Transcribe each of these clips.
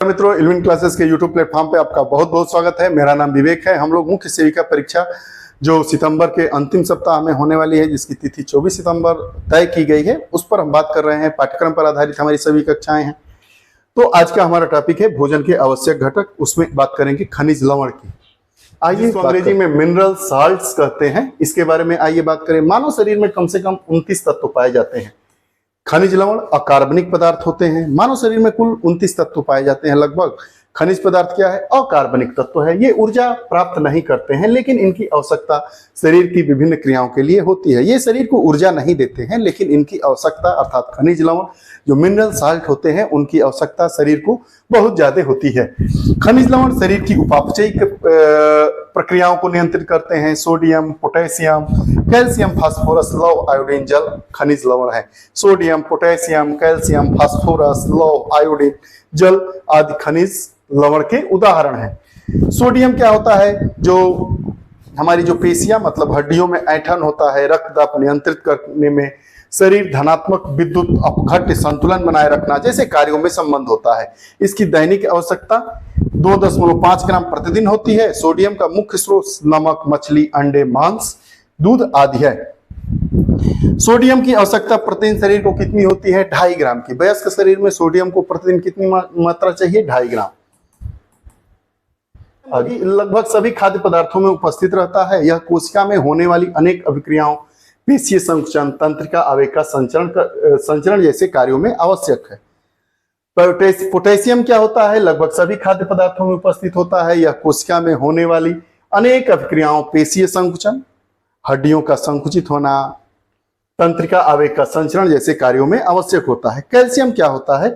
मित्रों, इल्विन क्लासेस के YouTube platform पे आपका बहुत बहुत स्वागत है। मेरा नाम विवेक है। हम लोग मुख्य सेविका परीक्षा जो सितंबर के अंतिम सप्ताह में होने वाली है, जिसकी तिथि 24 सितंबर तय की गई है, उस पर हम बात कर रहे हैं। पाठ्यक्रम पर आधारित हमारी सभी कक्षाएं हैं। तो आज का हमारा टॉपिक है भोजन के आवश्यक घटक। उसमें बात करेंगे खनिज लवण की। आइए, अंग्रेजी में मिनरल साल्ट्स कहते हैं, इसके बारे में आइए बात करें। मानव शरीर में कम से कम 29 तत्व पाए जाते हैं। खनिज लवण अकार्बनिक पदार्थ होते हैं। मानव शरीर में कुल 29 तत्व पाए जाते हैं। लगभग खनिज पदार्थ क्या है? अकार्बनिक तत्व है। ये ऊर्जा प्राप्त नहीं करते हैं, लेकिन इनकी आवश्यकता शरीर की विभिन्न क्रियाओं के लिए होती है। ये शरीर को ऊर्जा नहीं देते हैं, लेकिन इनकी आवश्यकता अर्थात खनिज लवण जो मिनरल साल्ट होते हैं, उनकी आवश्यकता शरीर को बहुत ज्यादा होती है। खनिज लवण शरीर की उपापचयिक प्रक्रियाओं को नियंत्रित करते हैं। सोडियम, पोटेशियम, कैल्शियम, फास्फोरस, लौह, आयोडीन, जल खनिज लवण है। सोडियम, पोटेशियम, कैल्शियम, फास्फोरस, लौह, आयोडीन, जल आदि खनिज लवण के उदाहरण हैं। सोडियम क्या होता है? जो हमारी जो पेशियां मतलब हड्डियों में ऐंठन होता है, रक्तदाब नियंत्रित करने में, शरीर धनात्मक विद्युत अपघट्य संतुलन बनाए रखना जैसे कार्यों में संबंध होता है। इसकी दैनिक आवश्यकता 2.5 ग्राम प्रतिदिन होती है। सोडियम का मुख्य स्रोत नमक, मछली, अंडे, मांस, दूध आदि है। सोडियम की आवश्यकता प्रतिदिन शरीर को कितनी होती है? 2.5 ग्राम की। वयस्क शरीर में सोडियम को प्रतिदिन कितनी मात्रा चाहिए? 2.5 ग्राम। लगभग सभी खाद्य पदार्थों में उपस्थित रहता है। यह कोशिका में होने वाली अनेक अभिक्रियाओं, पेशीय संकुचन, तंत्रिका आवेग का संचरण जैसे कार्यों में आवश्यक है। पोटेशियम क्या होता है? लगभग सभी खाद्य पदार्थों में उपस्थित होता है। यह कोशिका में होने वाली अनेक अभिक्रियाओं, पेशीय संकुचन, हड्डियों का संकुचित होना, तंत्रिका आवेग का संचरण जैसे कार्यों में आवश्यक होता है। कैल्शियम क्या होता है?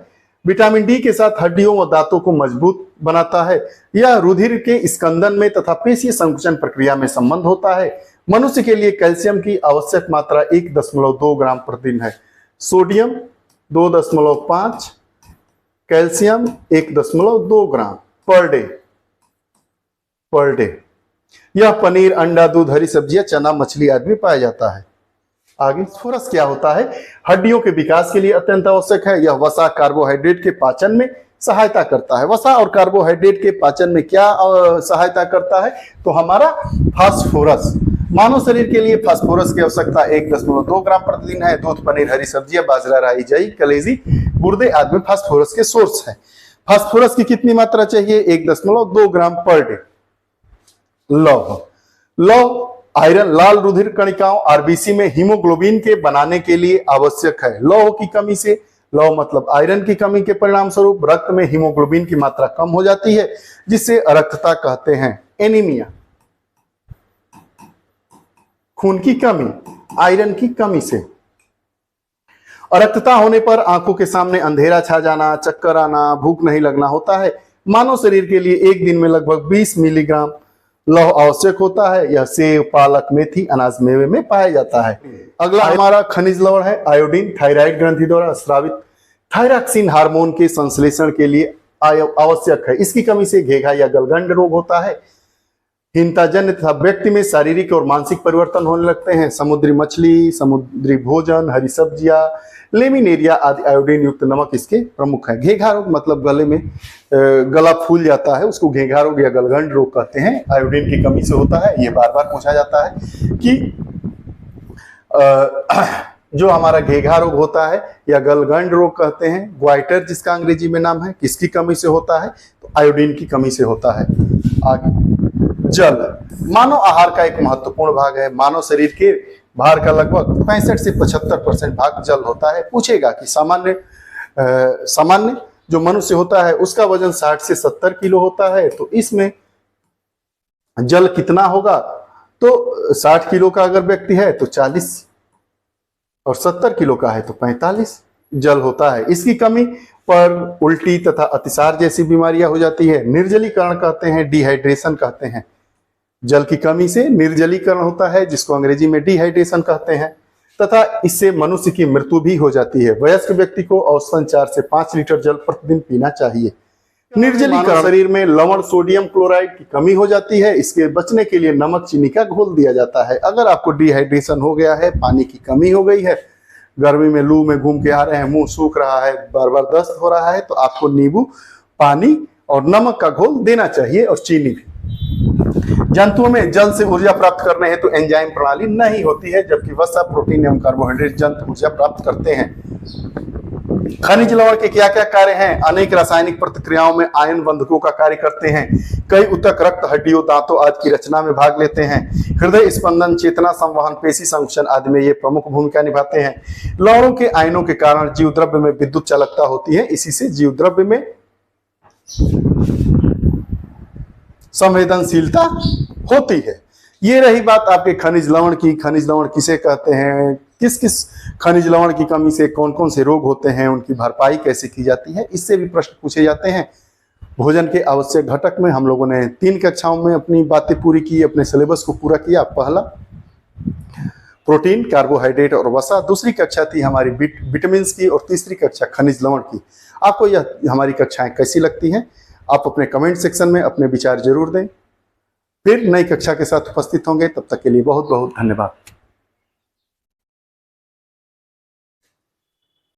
विटामिन डी के साथ हड्डियों व दांतों को मजबूत बनाता है। यह रुधिर के स्कंदन में तथा पेशीय संकुचन प्रक्रिया में संबंध होता है। मनुष्य के लिए कैल्शियम की आवश्यक मात्रा 1.2 ग्राम प्रतिदिन है। सोडियम 2.5, कैल्शियम 1.2 ग्राम पर डे। यह पनीर, अंडा, दूध, हरी सब्जियां, चना, मछली आदि में पाया जाता है। आगे फास्फोरस क्या होता है? हड्डियों के विकास के लिए अत्यंत आवश्यक है। यह वसा, कार्बोहाइड्रेट के पाचन में सहायता करता है। वसा और कार्बोहाइड्रेट के पाचन में क्या सहायता करता है? तो हमारा फास्फोरस। मानव शरीर के लिए फास्फोरस की आवश्यकता 1.2 ग्राम प्रतिदिन है। दूध, पनीर, हरी सब्जियां, बाजरा, राई, जई, कलेजी, गुर्दे आदि में फास्फोरस के सोर्स है। फास्फोरस की कितनी मात्रा चाहिए? 1.2 ग्राम पर डे। लौह आयरन लाल रुधिर कणिकाओं आरबीसी में हीमोग्लोबिन के बनाने के लिए आवश्यक है। लौह की कमी से, लौह मतलब आयरन की कमी के परिणाम स्वरूप रक्त में हीमोग्लोबिन की मात्रा कम हो जाती है, जिससे अरक्तता कहते हैं। एनीमिया, खून की कमी, आयरन की कमी से। अरक्तता होने पर आंखों के सामने अंधेरा छा जाना, चक्कर आना, भूख नहीं लगना होता है। मानव शरीर के लिए एक दिन में लगभग 20 मिलीग्राम लौह आवश्यक होता है। यह सेब, पालक, मेथी, अनाज, मेवे में पाया जाता है। अगला हमारा खनिज लवण है आयोडीन। थायराइड ग्रंथि द्वारा स्रावित थायरॉक्सिन हार्मोन के संश्लेषण के लिए आवश्यक है। इसकी कमी से घेघा या गलगंड रोग होता है। हीनताजन्य तथा व्यक्ति में शारीरिक और मानसिक परिवर्तन होने लगते हैं। समुद्री मछली, समुद्री भोजन, हरी सब्जियां, लेमिनेरिया आदि आयोडीन युक्त नमक इसके प्रमुख है। घेघा रोग मतलब गले में गला फूल जाता है, उसको घेघा रोग या गलगंड रोग कहते हैं। आयोडीन की कमी से होता है। ये बार बार पूछा जाता है कि जो हमारा घेघा रोग होता है या गलगंड रोग कहते हैं, ग्वाइटर जिसका अंग्रेजी में नाम है, किसकी कमी से होता है? तो आयोडीन की कमी से होता है। आगे जल मानव आहार का एक महत्वपूर्ण भाग है। मानव शरीर के भार का लगभग 65 से 75% भाग जल होता है। पूछेगा कि सामान्य जो मनुष्य होता है उसका वजन 60 से 70 किलो होता है, तो इसमें जल कितना होगा? तो 60 किलो का अगर व्यक्ति है तो 40, और 70 किलो का है तो 45 जल होता है। इसकी कमी पर उल्टी तथा अतिसार जैसी बीमारियां हो जाती है। निर्जलीकरण कहते हैं, डिहाइड्रेशन कहते हैं। जल की कमी से निर्जलीकरण होता है, जिसको अंग्रेजी में डिहाइड्रेशन कहते हैं, तथा इससे मनुष्य की मृत्यु भी हो जाती है। वयस्क व्यक्ति को औसतन 4 से 5 लीटर जल प्रतिदिन पीना चाहिए। निर्जलीकरण शरीर में लवण, सोडियम क्लोराइड की कमी हो जाती है। इसके बचने के लिए नमक, चीनी का घोल दिया जाता है। अगर आपको डिहाइड्रेशन हो गया है, पानी की कमी हो गई है, गर्मी में लू में घूम के आ रहे हैं, मुंह सूख रहा है, बार बार दस्त हो रहा है, तो आपको नींबू पानी और नमक का घोल देना चाहिए और चीनी भी। जंतुओं में जल से ऊर्जा प्राप्त करने हेतु एंजाइम प्रणाली नहीं होती है, जबकि वसा, प्रोटीन एवं कार्बोहाइड्रेट जंतु ऊर्जा प्राप्त करते हैं। खनिज लवण के क्या क्या कार्य हैं? अनेक रासायनिक प्रतिक्रियाओं में आयन बंधकों का कार्य करते हैं। कई ऊतक, रक्त, हड्डियों, दांतों आदि की रचना में भाग लेते हैं। हृदय स्पंदन, चेतना संवहन, पेशी संकुचन आदि में ये प्रमुख भूमिका निभाते हैं। लवणों के आयनों के कारण जीव द्रव्य में विद्युत चालकता होती है, इसी से जीव द्रव्य में संवेदनशीलता होती है। ये रही बात आपके खनिज लवण की। खनिज लवण किसे कहते हैं, किस किस खनिज लवण की कमी से कौन कौन से रोग होते हैं, उनकी भरपाई कैसे की जाती है, इससे भी प्रश्न पूछे जाते हैं। भोजन के आवश्यक घटक में हम लोगों ने 3 कक्षाओं में अपनी बातें पूरी की, अपने सिलेबस को पूरा किया। पहला प्रोटीन, कार्बोहाइड्रेट और वसा, दूसरी कक्षा थी हमारी विटामिन की, और तीसरी कक्षा खनिज लवण की। आपको यह हमारी कक्षाएं कैसी लगती हैं? आप अपने कमेंट सेक्शन में अपने विचार जरूर दें। फिर नई कक्षा के साथ उपस्थित होंगे, तब तक के लिए बहुत बहुत धन्यवाद।